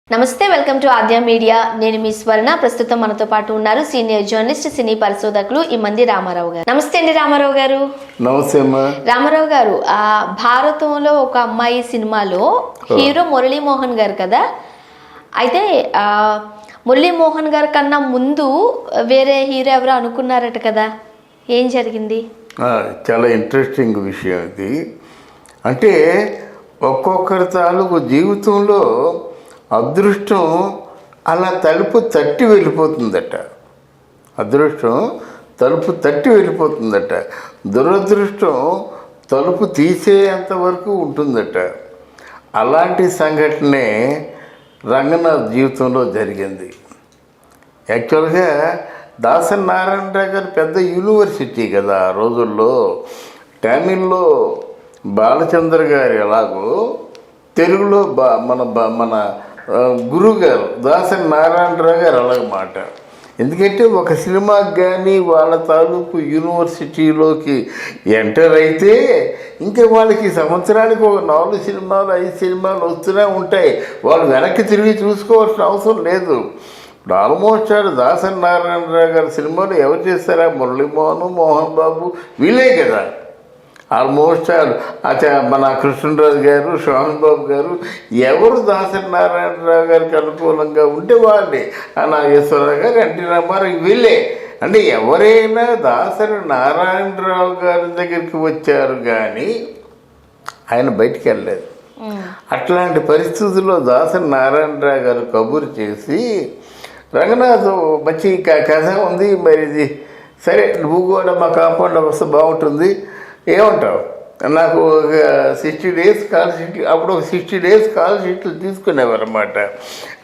నమస్తే, welcome to Aadya media. నేను మీ స్వర్ణ. ప్రస్తుతం మనతో పాటు ఉన్నారు సీనియర్ జర్నలిస్ట్, సినీ పరిశోధకులు ఇమ్మంది రామారావు గారు. నమస్తే అండి రామారావు గారు. నమస్తే అమ్మా. రామారావు గారు, భారతంలో ఒక అమ్మాయి సినిమాలో హీరో మురళీమోహన్ గారు కదా. అయితే మురళీమోహన్ గారి కన్నా ముందు వేరే హీరో ఎవరో అనుకున్నారట కదా, ఏం జరిగింది? చాలా ఇంట్రెస్టింగ్ విషయం ఇది. అంటే ఒక్కొక్కరి తాలూకు జీవితంలో అదృష్టం అలా తలుపు తట్టి వెళ్ళిపోతుందట. అదృష్టం తలుపు తట్టి వెళ్ళిపోతుందట. దురదృష్టం తలుపు తీసేంత వరకు ఉంటుందట. అలాంటి సంఘటనే రంగనాథ్ జీవితంలో జరిగింది. యాక్చువల్గా దాసరి నారాయణరావు గారు పెద్ద యూనివర్సిటీ కదా ఆ రోజుల్లో. తమిళ్లో బాలచంద్ర గారు ఎలాగో తెలుగులో మన గురువు గారు దాసరి నారాయణరావు గారు అలాగమాట. ఎందుకంటే ఒక సినిమాకి కానీ వాళ్ళ తాలూకు యూనివర్సిటీలోకి ఎంటర్ అయితే ఇంకా వాళ్ళకి సంవత్సరానికి ఒక 4 సినిమాలు 5 సినిమాలు వస్తూనే ఉంటాయి. వాళ్ళు వెనక్కి తిరిగి చూసుకోవాల్సిన అవసరం లేదు. ఇప్పుడు ఆల్మోస్ట్ దాసరి నారాయణరావు గారి సినిమాలు ఎవరు చేస్తారా? మురళీమోహన్, మోహన్ బాబు వీళ్ళే కదా. ఆల్మోస్ట్ మన కృష్ణరాజు గారు, శ్యామ్ బాబు గారు ఎవరు దాసరి నారాయణరావు గారికి అనుకూలంగా ఉంటే వాళ్ళే. నాగేశ్వరరావు గారు, ఎన్టీ రామారావు వీళ్ళే. అంటే ఎవరైనా దాసరి నారాయణరావు గారి దగ్గరికి వచ్చారు కానీ ఆయన బయటికి వెళ్ళలేదు. అట్లాంటి పరిస్థితుల్లో దాసరి నారాయణరావు గారు కబురు చేసి, రంగనాథ్ మంచి కథ ఉంది, మరి ఇది సరే నువ్వు కూడా మా కాంపౌండ్లో వస్తే బాగుంటుంది, ఏమంటావు? నాకు ఒక 60 days కాల్ షీట్లు, అప్పుడు ఒక 60 days కాల్ షీట్లు తీసుకునేవారు అన్నమాట.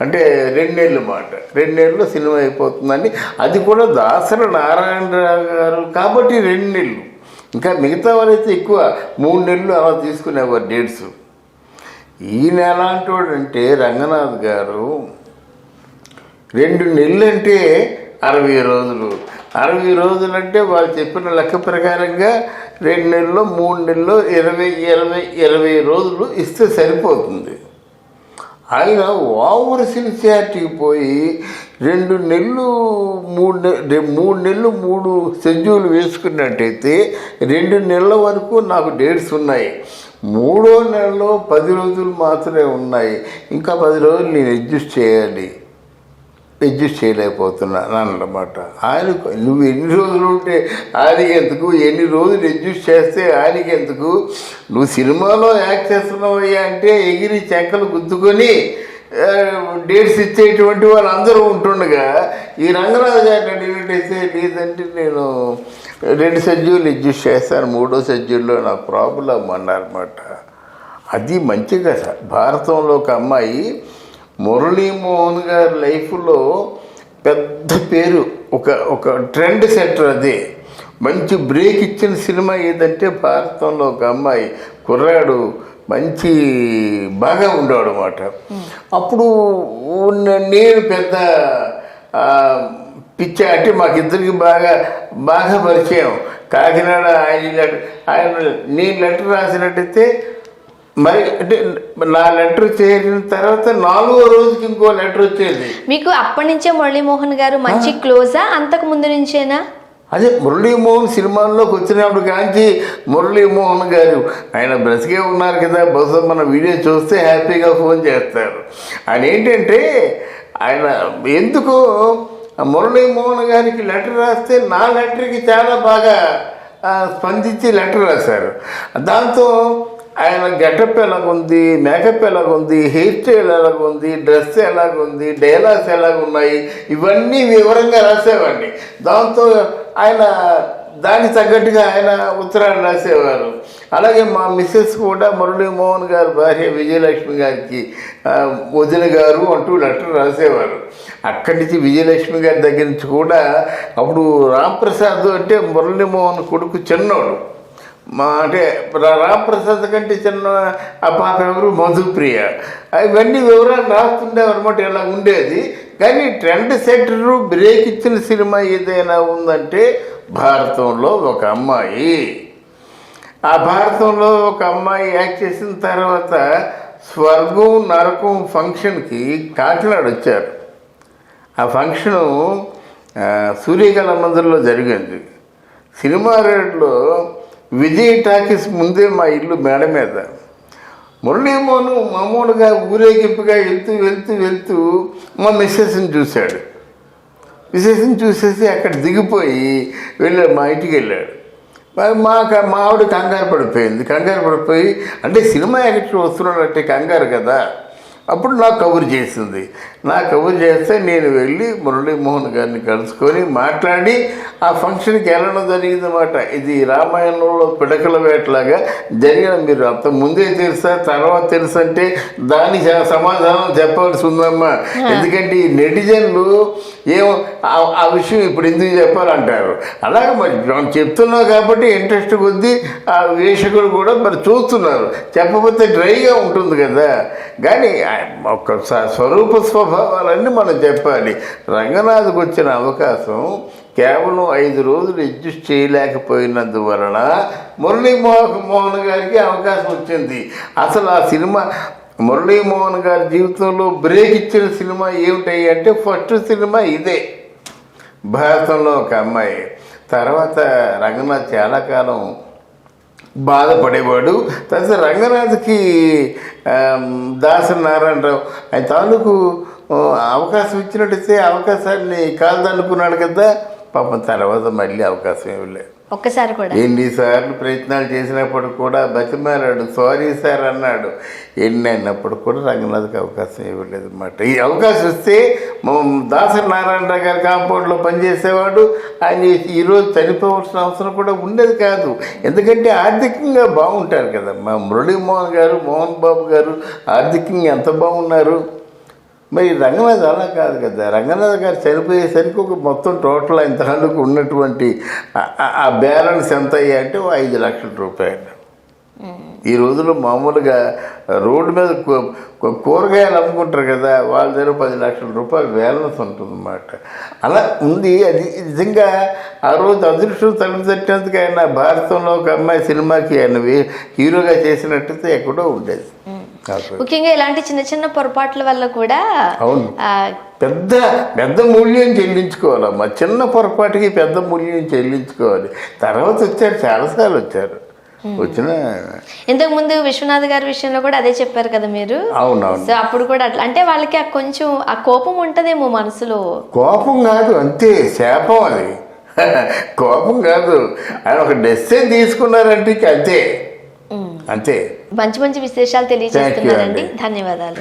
అంటే 2 నెలలు మాట, 2 నెలల్లో సినిమా అయిపోతుందని. అది కూడా దాసరి నారాయణరావు గారు కాబట్టి 2 నెలలు. ఇంకా మిగతా వాళ్ళైతే ఎక్కువ 3 నెలలు అలా తీసుకునేవారు డేట్స్. ఈయన ఎలాంటి వాడంటే రంగనాథ్ గారు 2 నెలలు అంటే 60 రోజులు. 60 రోజులు అంటే వాళ్ళు చెప్పిన లెక్క ప్రకారంగా 2 నెలల్లో 3 నెలల్లో 20 రోజులు ఇస్తే సరిపోతుంది. ఆయన ఓవర్ సిన్సియారిటీకి పోయి 2 నెలలు 3 నెలలు 3 షెడ్యూల్ వేసుకున్నట్టయితే 2 నెలల వరకు నాకు డేట్స్ ఉన్నాయి. 3వ నెలలో 10 రోజులు మాత్రమే ఉన్నాయి. ఇంకా 10 రోజులు నేను అడ్జస్ట్ చేయలేకపోతున్నాను అన్నమాట. ఆయనకు నువ్వు ఎన్ని రోజులు ఉంటే ఆయనకి ఎందుకు, ఎన్ని రోజులు అడ్జస్ట్ చేస్తే ఆయనకి ఎందుకు? నువ్వు సినిమాలో యాక్ట్ చేస్తున్నావయ్యా అంటే ఎగిరి చెక్కలు గుద్దుకొని డేట్స్ ఇచ్చేటువంటి వాళ్ళందరూ ఉంటుండగా ఈ రంగనాథ్ గారిని అడిగినట్టయితే లేదంటే నేను 2 షెడ్యూల్ అడ్జస్ట్ చేస్తాను, 3వ షెడ్యూల్లో నాకు ప్రాబ్లం అన్నారన్నమాట. అది మంచిగా భారతంలో ఒక అమ్మాయి మురళీమోహన్ గారి లైఫ్లో పెద్ద పేరు, ఒక ట్రెండ్ సెట్టర్. అదే మంచి బ్రేక్ ఇచ్చిన సినిమా ఏదంటే భారతంలో ఒక అమ్మాయి కుర్రాడు మంచి బాగా ఉండేవాడు అన్నమాట. అప్పుడు నేను పెద్ద పిచ్చ అంటే మాకిద్దరికి బాగా పరిచయం. కాకినాడ ఆయన నేను లెటర్ రాసినట్టయితే మరి అంటే నా లెటర్ చేరిన తర్వాత 4వ రోజుకి ఇంకో లెటర్ వచ్చేది. మీకు అప్పటి నుంచే మురళీమోహన్ గారు మంచి క్లోజా, అంతకు ముందు నుంచేనా? అదే మురళీమోహన్ సినిమాల్లోకి వచ్చినప్పుడు కాంచి మురళీమోహన్ గారు ఆయన బ్రతికే ఉన్నారు కదా, బహుశా మన వీడియో చూస్తే హ్యాపీగా ఫోన్ చేస్తారు. ఆయన ఏంటంటే ఆయన ఎందుకో మురళీమోహన్ గారికి లెటర్ రాస్తే నా లెటర్కి చాలా బాగా స్పందించి లెటర్ రాశారు. దాంతో ఆయన గెటప్ ఎలాగుంది, మేకప్ ఎలాగుంది, హెయిర్ స్టైల్ ఎలాగుంది, డ్రెస్ ఎలాగుంది, డైలాగ్స్ ఎలాగున్నాయి, ఇవన్నీ వివరంగా రాసేవాడిని. దాంతో ఆయన దానికి తగ్గట్టుగా ఆయన ఉత్తరాలు రాసేవారు. అలాగే మా మిస్సెస్ కూడా మురళీమోహన్ గారు భార్య విజయలక్ష్మి గారికి వదిన గారు అంటూ లెటర్ రాసేవారు. అక్కడి నుంచి విజయలక్ష్మి గారి దగ్గర నుంచి కూడా అప్పుడు రాంప్రసాద్ అంటే మురళీమోహన్ కొడుకు చిన్నోడు. అంటే రాంప్రసాద్ కంటే చిన్న ఆ పాప ఎవరు మధుప్రియ. ఇవన్నీ వివరాలు రాస్తుండేవి అనమాట. ఇలా ఉండేది. కానీ ట్రెండ్ సెట్టరు బ్రేక్ ఇచ్చిన సినిమా ఏదైనా ఉందంటే భారతంలో ఒక అమ్మాయి. ఆ భారతంలో ఒక అమ్మాయి యాక్ట్ చేసిన తర్వాత స్వర్గం నరకం ఫంక్షన్కి కాకినాడ వచ్చారు. ఆ ఫంక్షను సూర్యకళ మందిర్లో జరిగింది. సినిమా రేట్లో విజయ్ టాకీస్ ముందే మా ఇల్లు మేడ మీద. మురళీమోహన్ మామూలుగా ఊరేగింపుగా వెళ్తూ మా మిస్సెస్ని చూశాడు. మిస్సెస్ని చూసేసి అక్కడ దిగిపోయి వెళ్ళాడు, మా ఇంటికి వెళ్ళాడు. మా ఆవిడ కంగారు పడిపోయి అంటే సినిమా యాక్టర్ వస్తున్నాడంటే కంగారు కదా. అప్పుడు నాకు కబురు చేసింది. కబురు చేస్తే నేను వెళ్ళి మురళీమోహన్ గారిని కలుసుకొని మాట్లాడి ఆ ఫంక్షన్కి వెళ్ళడం జరిగిందన్నమాట. ఇది రామాయణంలో పిడకల వేటలాగా జరిగిన. మీరు అంత ముందే తెలుసా తర్వాత తెలుసు అంటే దానికి సమాధానం చెప్పవలసి ఉందమ్మా. ఎందుకంటే ఈ నెటిజన్లు ఏమో ఆ విషయం ఇప్పుడు ఎందుకు చెప్పాలంటారు. అలాగే మరి మనం చెప్తున్నావు కాబట్టి ఇంట్రెస్ట్ కొద్దీ ఆ వీక్షకులు కూడా మరి చూస్తున్నారు. చెప్పకపోతే డ్రైగా ఉంటుంది కదా. కానీ ఒక స్వరూప స్వభావాలన్నీ మనం చెప్పాలి. రంగనాథ్కి వచ్చిన అవకాశం కేవలం 5 రోజులు అడ్జస్ట్ చేయలేకపోయినందువలన మురళీమోహన్ గారికి అవకాశం వచ్చింది. అసలు ఆ సినిమా మురళీమోహన్ గారి జీవితంలో బ్రేక్ ఇచ్చిన సినిమా ఏమిటాయి అంటే ఫస్ట్ సినిమా ఇదే, భారతంలో ఒక అమ్మాయి. తర్వాత రంగనాథ్ చాలా కాలం బాధపడేవాడు. తర్వాత రంగనాథ్కి దాసరి నారాయణరావు ఆయన తాలూకు అవకాశం ఇచ్చినట్టయితే అవకాశాన్ని కాదనుకున్నాడు కదా. పాపం తర్వాత మళ్ళీ అవకాశం ఇవ్వలేదు. ఒక్కసారి కూడా ఎన్నిసార్లు ప్రయత్నాలు చేసినప్పుడు కూడా బతిమాలాడు, సారీ సార్ అన్నాడు. ఎన్ని అయినప్పుడు కూడా రంగనాథ్కి అవకాశం ఇవ్వలేదు అన్నమాట. ఈ అవకాశం ఇస్తే దాసరి నారాయణరావు గారి కాంపౌండ్లో పనిచేసేవాడు. ఆయన ఈరోజు చనిపోవాల్సిన అవసరం కూడా ఉండేది కాదు. ఎందుకంటే ఆర్థికంగా బాగుంటారు కదా. మా మురళీమోహన్ గారు, మోహన్ బాబు గారు ఆర్థికంగా ఎంత బాగున్నారు. మరి రంగనాథ్ అలా కాదు కదా. రంగనాథ్ గారు చనిపోయేసరికి ఒక మొత్తం టోటల్ ఆయన తాలూకు ఉన్నటువంటి ఆ బ్యాలెన్స్ ఎంత అయ్యా అంటే 5 లక్షల రూపాయలు. ఈ రోజుల్లో మామూలుగా రోడ్డు మీద కూరగాయలు అమ్ముకుంటారు కదా, వాళ్ళ దగ్గర 10 లక్షల రూపాయలు బ్యాలెన్స్ ఉంటుందన్నమాట. అలా ఉంది. అది నిజంగా ఆ రోజు అదృష్టం తలుపు తట్టినందుకు ఆయన భారతంలో ఒక అమ్మాయి సినిమాకి ఆయన హీరోగా చేసినట్టయితే ఎక్కడో ఉండేది. ముఖ్యంగా ఇలాంటి చిన్న చిన్న పొరపాట్ల వల్ల కూడా అవును పెద్ద మూల్యం చెల్లించుకోవాలమ్మా. చిన్న పొరపాటుకి పెద్ద మూల్యం చెల్లించుకోవాలి. తర్వాత వచ్చారు, చాలాసార్లు వచ్చారు. వచ్చిన ఇంతకు ముందు విశ్వనాథ్ గారి విషయంలో కూడా అదే చెప్పారు కదా మీరు. అవునవును. సో అప్పుడు కూడా అట్లా అంటే వాళ్ళకి కొంచెం ఆ కోపం ఉంటదేమో మనసులో. కోపం కాదు, అంతే శాపం అది. కోపం కాదు, ఆయన ఒక డెసిషన్ తీసుకున్నారంటే అంతే. మంచి మంచి విశేషాలు తెలియజేస్తున్నారండి. ధన్యవాదాలు.